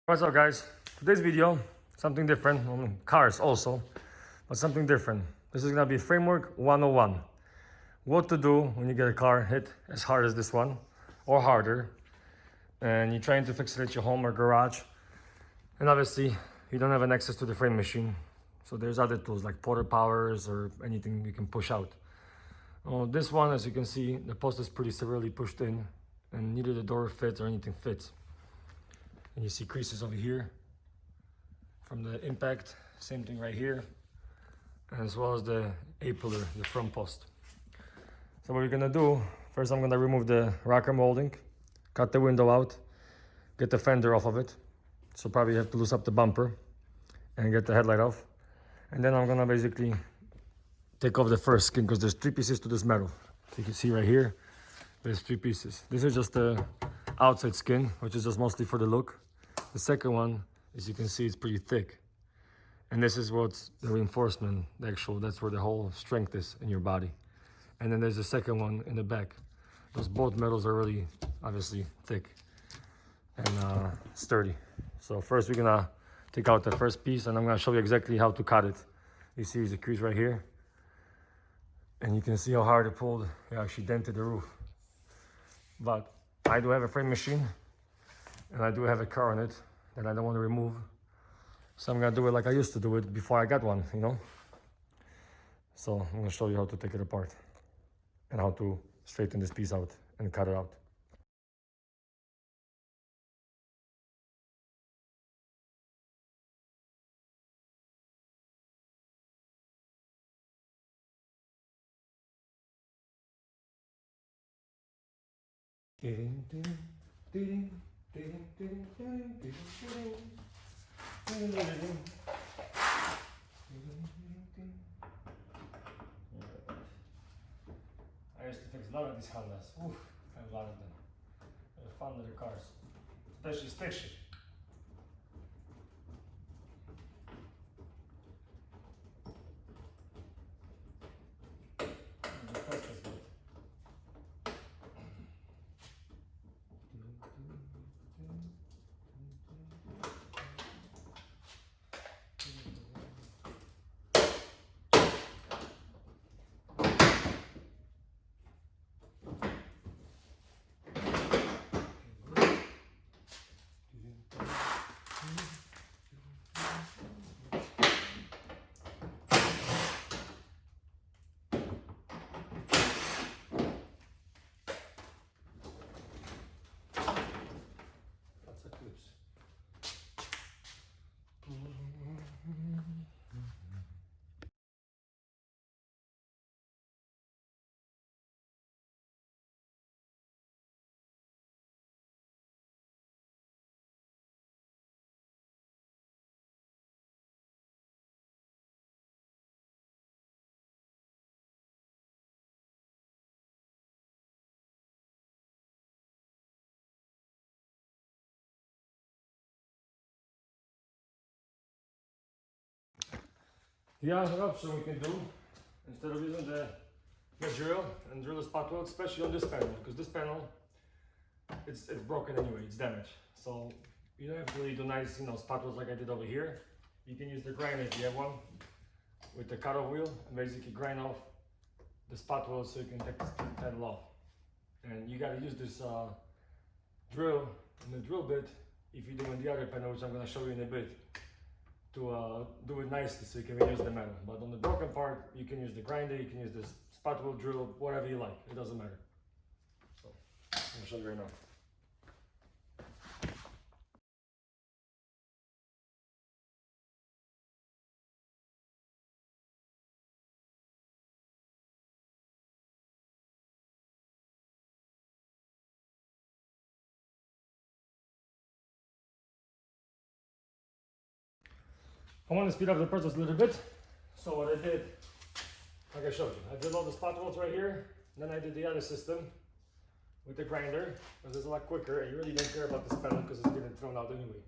What's up, guys? Today's video, something different. Cars also, but something different. This is gonna be framework 101. What to do when you get a car hit as hard as this one, or harder, and you're trying to fix it at your home or garage, and obviously you don't have an access to the frame machine. So there's other tools like porter powers or anything you can push out. This one, as you can see, the post is pretty severely pushed in, and neither the door fits or anything fits. And you see creases over here from the impact, same thing right here, as well as the A-pillar, the front post. So what we're gonna do, first I'm gonna remove the rocker molding, cut the window out, get the fender off of it. So probably have to loosen up the bumper and get the headlight off. And then I'm gonna basically take off the first skin because there's 3 pieces to this metal. So you can see right here, there's 3 pieces. This is just the outside skin, which is just mostly for the look. The second one, as you can see, it's pretty thick. And this is what's the reinforcement, that's where the whole strength is in your body. And then there's the second one in the back. Those both metals are really, obviously, thick and sturdy. So first we're gonna take out the first piece and I'm gonna show you exactly how to cut it. You see the crease right here. And you can see how hard it pulled. It actually dented the roof. But I do have a frame machine and I do have a car on it that I don't want to remove. So I'm gonna do it like I used to do it before I got one, you know? So I'm gonna show you how to take it apart and how to straighten this piece out and cut it out. I used to fix a lot of these Hondas. Oof, I have a lot of them. They're fun little cars, especially stick shift. The other option we can do, instead of using the drill and drill the spot weld, especially on this panel, because this panel, it's broken anyway, it's damaged. So you don't have to really do nice, spot welds like I did over here. You can use the grinder if you have one, with the cutoff wheel, and basically grind off the spot weld so you can take the panel off. And you gotta use this drill and the drill bit if you're doing the other panel, which I'm gonna show you in a bit, to do it nicely so you can reuse the metal. But on the broken part, you can use the grinder, you can use this spot weld drill, whatever you like, it doesn't matter. So I'm gonna show you right now. I want to speed up the process a little bit. So what I did, like I showed you, I did all the spot welds right here. Then I did the other system with the grinder, because it's a lot quicker and you really don't care about this panel because it's getting thrown out anyway.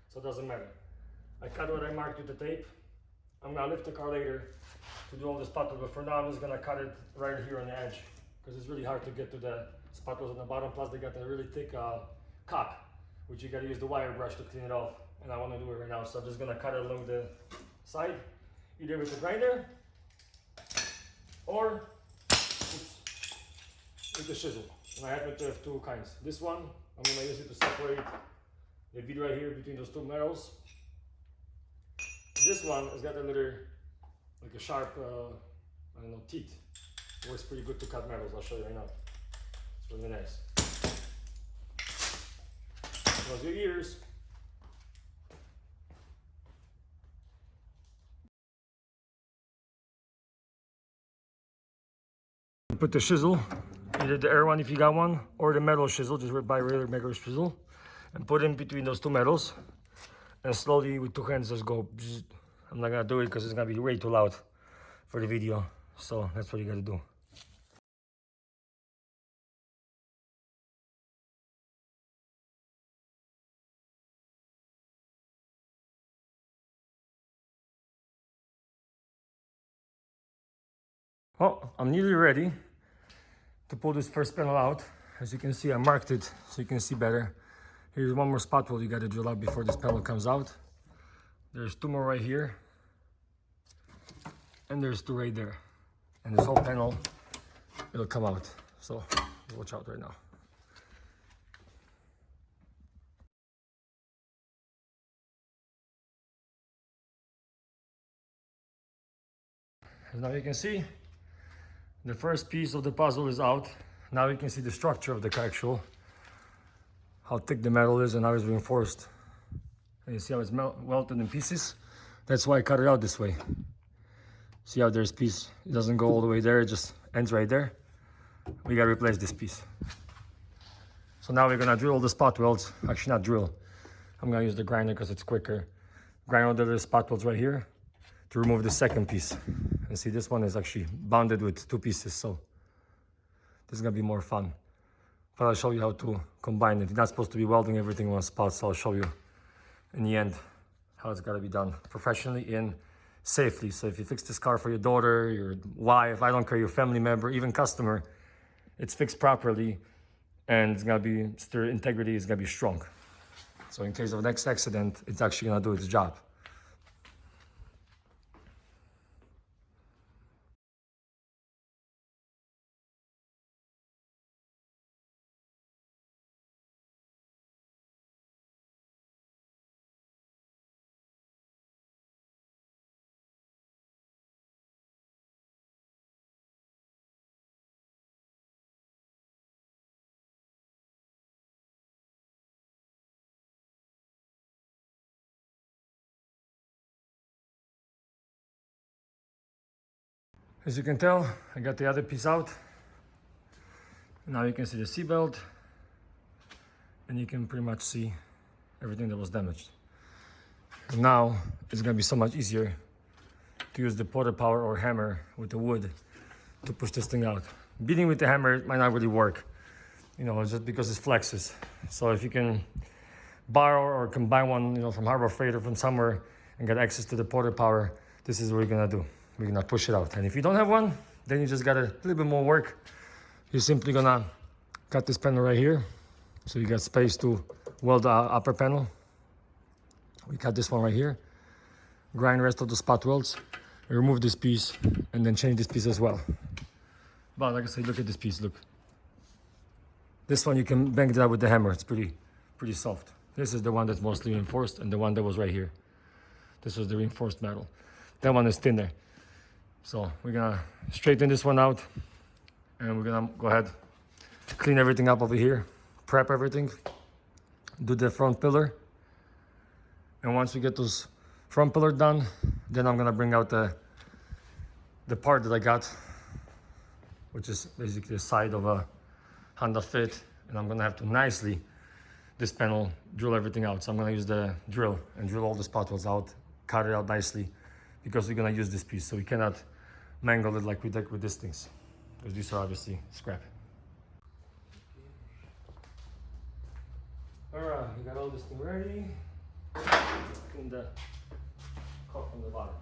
So it doesn't matter. I cut what I marked with the tape. I'm gonna lift the car later to do all the spot weld, but for now I'm just gonna cut it right here on the edge because it's really hard to get to the spot welds on the bottom. Plus they got a really thick cock, which you gotta use the wire brush to clean it off. And I wanna do it right now, so I'm just gonna cut it along the side, either with the grinder or with the chisel. And I happen to have two kinds. This one, I'm gonna use it to separate the bead right here between those two metals. This one has got a little, like a sharp, I don't know, teeth. It works pretty good to cut metals. I'll show you right now. It's really nice. Close your ears. Put the chisel, either the air one if you got one, or the metal chisel, just buy regular metal chisel, and put in between those two metals, and slowly with two hands just go. Bzz. I'm not gonna do it because it's gonna be way too loud for the video, so that's what you gotta do. Well, I'm nearly ready to pull this first panel out. As you can see, I marked it so you can see better. Here's one more spot hole you gotta drill out before this panel comes out. There's two more right here. And there's two right there. And this whole panel, it'll come out. So watch out right now. As now you can see, the first piece of the puzzle is out. Now you can see the structure of the coaxial, how thick the metal is and how it's reinforced. And you see how it's welded in pieces? That's why I cut it out this way. See how there's a piece, it doesn't go all the way there, it just ends right there. We gotta replace this piece. So now we're gonna drill the spot welds. Actually not drill, I'm gonna use the grinder because it's quicker. Grind all the little spot welds right here to remove the second piece. And see, this one is actually bonded with two pieces, so this is gonna be more fun. But I'll show you how to combine it. You're not supposed to be welding everything in one spot, so I'll show you in the end how it's gotta be done professionally and safely. So if you fix this car for your daughter, your wife, I don't care, your family member, even customer, it's fixed properly and it's gonna be, the integrity is gonna be strong. So in case of the next accident, it's actually gonna do its job. As you can tell, I got the other piece out. Now you can see the seatbelt, and you can pretty much see everything that was damaged. And now it's gonna be so much easier to use the porter power or hammer with the wood to push this thing out. Beating with the hammer might not really work, you know, just because it flexes. So if you can borrow or can buy one, you know, from Harbor Freight or from somewhere and get access to the porter power, this is what we're gonna do. We're gonna push it out. And if you don't have one, then you just got a little bit more work. You're simply gonna cut this panel right here. So you got space to weld the upper panel. We cut this one right here. Grind rest of the spot welds. Remove this piece and then change this piece as well. But like I said, look at this piece, look. This one you can bang it out with the hammer. It's pretty soft. This is the one that's mostly reinforced and the one that was right here. This was the reinforced metal. That one is thinner. So we're gonna straighten this one out and we're gonna go ahead, clean everything up over here, prep everything, do the front pillar. And once we get those front pillar done, then I'm gonna bring out the part that I got, which is basically the side of a Honda Fit. And I'm gonna have to nicely, this panel, drill everything out. So I'm gonna use the drill and drill all the spot welds out, cut it out nicely, because we're gonna use this piece. So we cannot mangle it like we did with these things, because these are obviously scrap. All right, we got all this thing ready. Clean the cup from the bottom.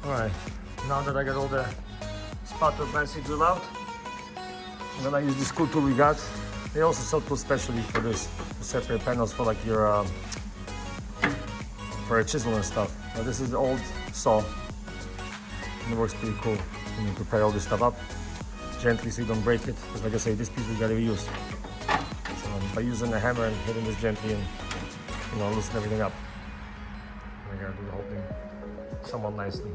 Alright, now that I got all the spatter fancy drill out, I'm gonna use this cool tool we got. They also sell tools specially for this, to separate panels for like your for a chisel and stuff. Now this is the old saw, and it works pretty cool. You need to pry all this stuff up gently so you don't break it, because like I say, this piece we gotta reuse. So by using a hammer and hitting this gently and loosen everything up, I gotta do the whole thing somewhat nicely.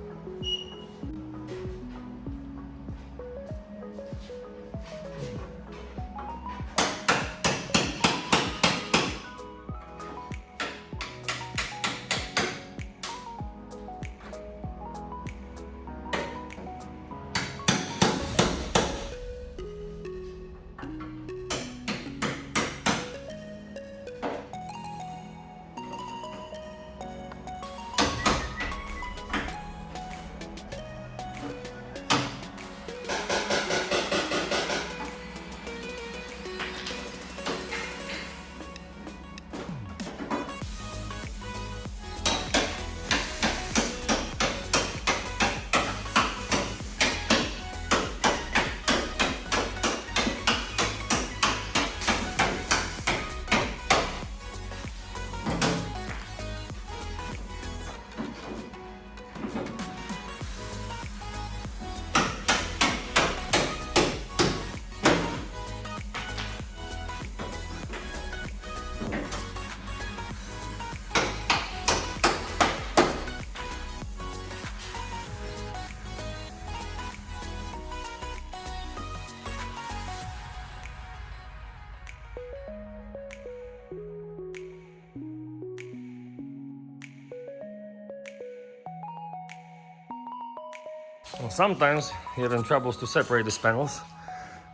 Well, sometimes you're having troubles to separate these panels.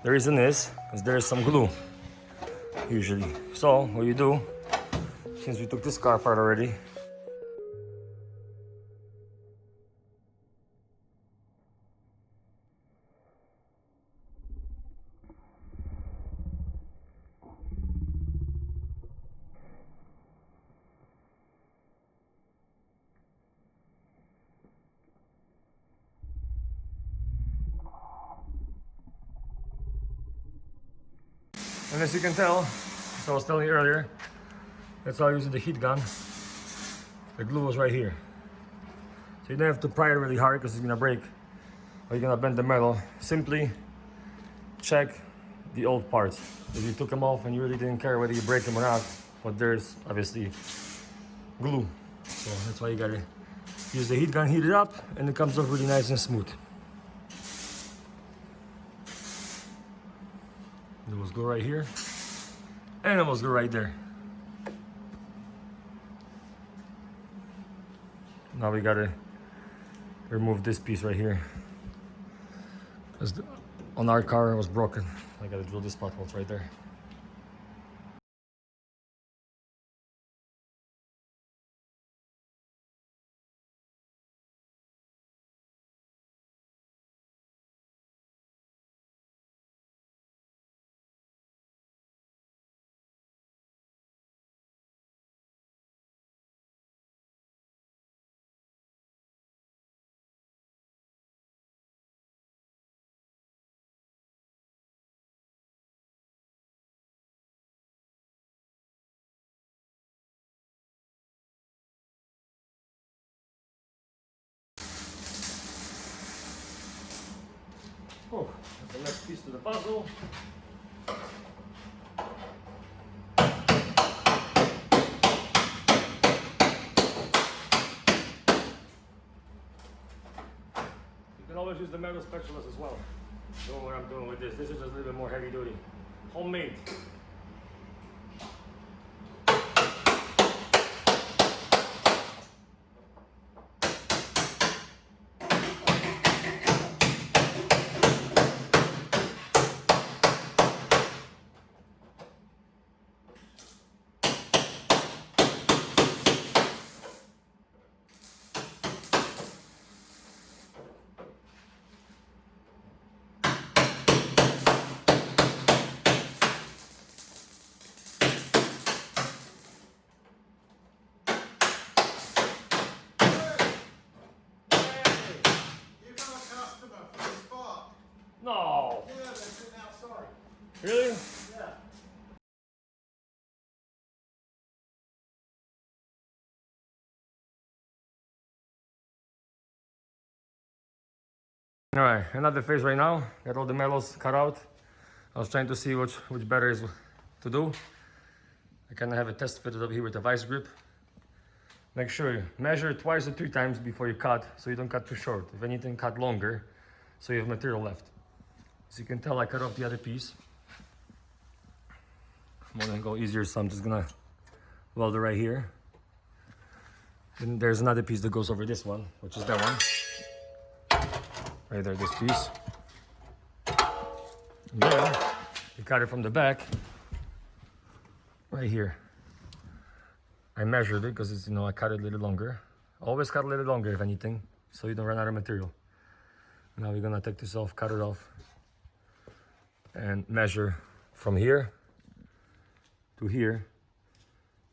The reason is because there is some glue, usually. So what you do, since we took this car apart already, and as you can tell, as I was telling you earlier, that's how I used the heat gun. The glue was right here. So you don't have to pry it really hard because it's gonna break or you're gonna bend the metal. Simply check the old parts. If you took them off and you really didn't care whether you break them or not, but there's obviously glue. So that's why you gotta use the heat gun, heat it up, and it comes off really nice and smooth. It must go right here, and it must go right there. Now we gotta remove this piece right here, because on our car it was broken. I gotta drill this spot holes right there. Oh, that's the next piece to the puzzle. You can always use the metal spatulas as well. Doing what I'm doing with this. This is just a little bit more heavy duty. Homemade. Really? Yeah. All right, another phase right now. Got all the metals cut out. I was trying to see which better is to do. I kind of have a test fitted up here with a vice grip. Make sure you measure twice or 3 times before you cut, so you don't cut too short. If anything, cut longer, so you have material left. As you can tell, I cut off the other piece. I'm gonna go easier, so I'm just gonna weld it right here. Then there's another piece that goes over this one, which is that one. Right there, this piece. And then you cut it from the back, right here. I measured it because it's, I cut it a little longer. Always cut a little longer if anything, so you don't run out of material. Now we're gonna take this off, cut it off, and measure from here to here.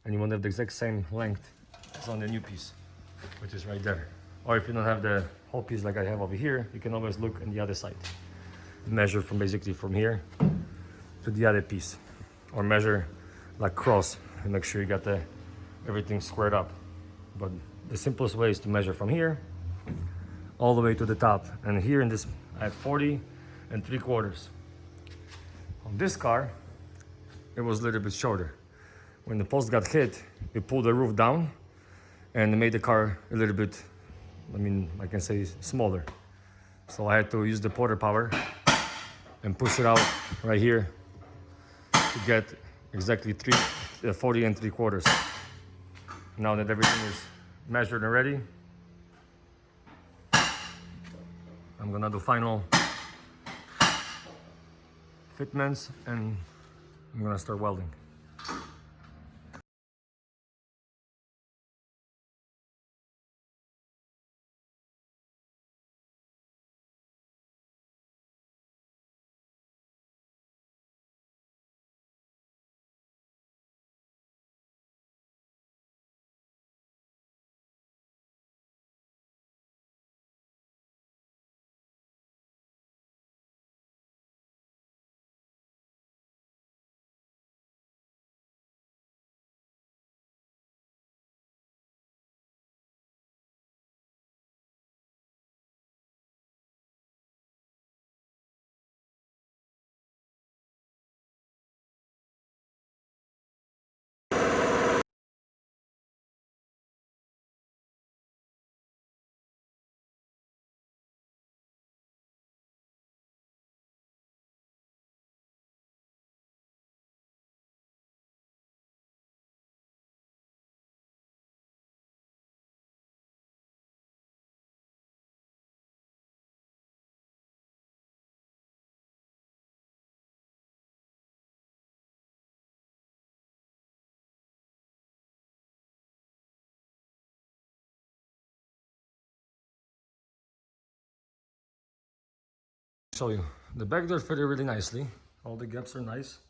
And you want to have the exact same length as on the new piece, which is right there. Or if you don't have the whole piece like I have over here, you can always look on the other side. Measure from basically from here to the other piece. Or measure like cross and make sure you got everything squared up. But the simplest way is to measure from here all the way to the top. And here in this, I have 40 3/4. On this car, it was a little bit shorter. When the post got hit, it pulled the roof down and it made the car a little bit, I can say smaller. So I had to use the porter power and push it out right here to get exactly 40 3/4. Now that everything is measured and ready, I'm gonna do final fitments and I'm gonna start welding. Show you. The back door fitted really nicely. All the gaps are nice.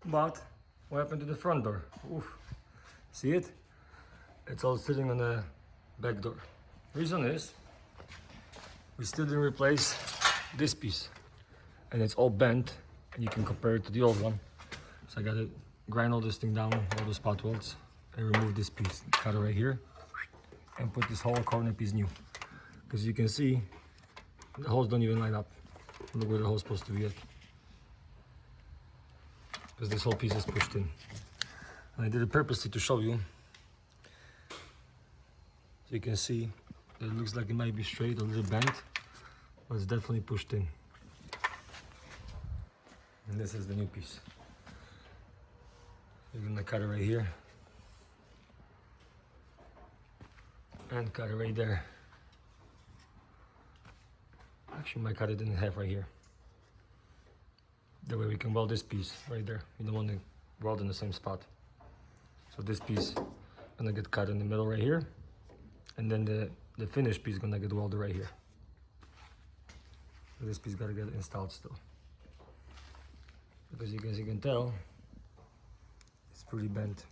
But what happened to the front door? Oof. See it? It's all sitting on the back door. Reason is, we still didn't replace this piece. And it's all bent, and you can compare it to the old one. So I gotta grind all this thing down, all the spot welds, and remove this piece. Cut it right here, and put this whole corner piece new. Because you can see, the holes don't even line up. Look where the hole's supposed to be at. Because this whole piece is pushed in. And I did it purposely to show you. So you can see that it looks like it might be straight, a little bent, but it's definitely pushed in. And this is the new piece. You're gonna cut it right here. And cut it right there. Actually, might cut it in half right here. That way we can weld this piece right there. We don't want to weld in the same spot. So this piece gonna get cut in the middle right here. And then the finished piece gonna get welded right here. So this piece gotta get installed still. Because as you can tell, it's pretty bent.